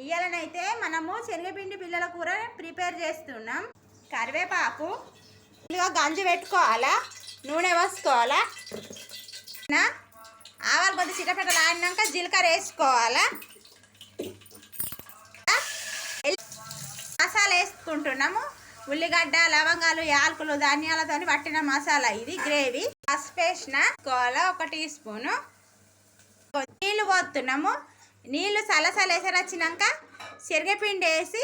ఇయ్యాలనైతే మనము శనగపిండి బిళ్ళల కూర ప్రిపేర్ చేస్తున్నాం. కరివేపాకు, గంజి పెట్టుకోవాలా, నూనె పోసుకోవాలా, ఆవాలు కొద్ది చిటపటలు ఆడినాక జీలకర్ర వేసుకోవాలా, మసాలా వేసుకుంటున్నాము. ఉల్లిగడ్డ, లవంగాలు, యాలకులు, ధనియాలతో పట్టిన మసాలా ఇది గ్రేవీ. పసుపు వేసుకోవాలా 1 టీ స్పూను. నీళ్ళు పోతున్నాము. నీళ్ళు సలసల ఎసరొచ్చినాక శనగపిండి వేసి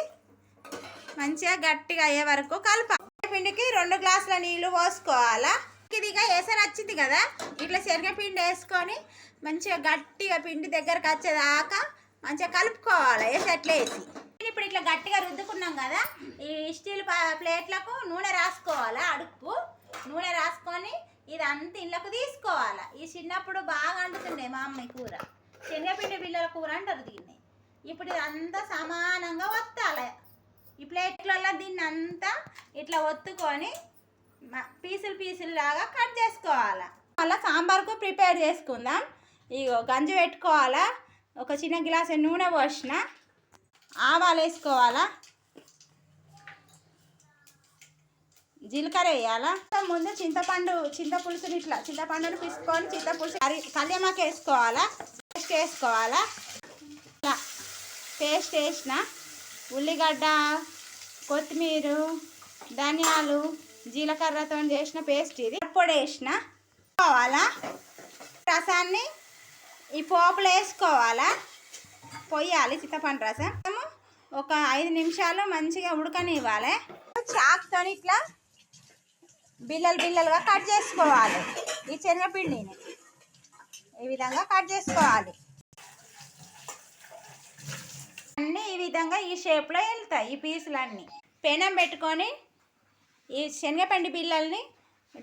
మంచిగా గట్టిగా అయ్యే వరకు కలపాలి. శనగపిండికి 2 గ్లాసుల నీళ్ళు పోసుకోవాలా. ఇదిగా ఎసరు వచ్చింది కదా, ఇట్లా శనగపిండి వేసుకొని మంచిగా గట్టిగా పిండి దగ్గరకు వచ్చేదాకా మంచిగా కలుపుకోవాలి. ఎట్లా వేసి ఇప్పుడు ఇట్లా గట్టిగా రుద్దుకున్నాం కదా, ఈ స్టీల్ ప్లేట్లకు నూనె రాసుకోవాలా. అడుక్కు నూనె రాసుకొని ఇదంతా ఇళ్ళకు తీసుకోవాలా. ఈ చిన్నప్పుడు బాగా వండుతుండే మా అమ్మాయి కూర, శనగపిండి బిళ్ళల కూర అంటారు దీన్ని. ఇప్పుడు ఇదంతా సమానంగా ఒత్తాలి. ఈ ప్లేట్లలో దీన్ని అంతా ఇట్లా ఒత్తుకొని పీసులు లాగా కట్ చేసుకోవాలా. మళ్ళీ సాంబార్కు ప్రిపేర్ చేసుకుందాం. ఇగో గంజి పెట్టుకోవాలా. ఒక చిన్న గ్లాసు నూనె పోసిన, ఆవాలు వేసుకోవాలా, జీలకర్ర వేయాలా. ముందు చింతపులుసుని ఇట్లా చింతపండుని పిసుకొని చింతపులుసు కళ్యామాకు వేసుకోవాలా. పేస్ట్ వేసుకోవాలా. పేస్ట్ వేసిన ఉల్లిగడ్డ, కొత్తిమీర, ధనియాలు, జీలకర్రతో చేసిన పేస్ట్ ఇది. పొడి వేసిన పోవాలా. రసాన్ని ఈ పోపులో వేసుకోవాలా. పొయ్యాలి చింతపండు రసం. ఒక 5 నిమిషాలు మంచిగా ఉడకనివ్వాలి. చాకుతో ఇట్లా బిళ్ళలుగా కట్ చేసుకోవాలి. ఈ శనగపిండిని ఈ విధంగా కట్ చేసుకోవాలి. అన్నీ ఈ విధంగా ఈ షేప్లో వెళ్తాయి ఈ పీసులన్నీ. పెనం పెట్టుకొని ఈ శనగపిండి బిళ్ళల్ని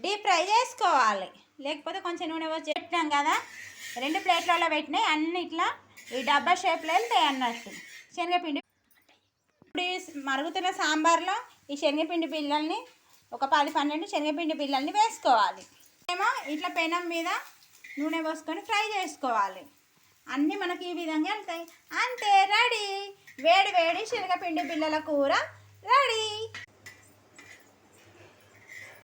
డీప్ ఫ్రై చేసుకోవాలి. లేకపోతే కొంచెం నూనె పోసి పెట్టినాం కదా, 2 ప్లేట్లలో పెట్టినాయి అన్నీ ఇట్లా ఈ డబ్బా షేప్లో వెళ్తాయి అన్నట్టు శనగపిండి. ఇప్పుడు మరుగుతున్న సాంబార్లో ఈ శనగపిండి బిళ్ళల్ని ఒక 10-12 శనగపిండి బిళ్ళల్ని వేసుకోవాలి. ఏమో ఇట్లా పెనం మీద నూనె పోసుకొని ఫ్రై చేసుకోవాలి. అన్నీ మనకి ఈ విధంగా వెళ్తాయి. అంతే, రెడీ. వేడి వేడి శనగపిండి బిళ్ళల కూర రెడీ.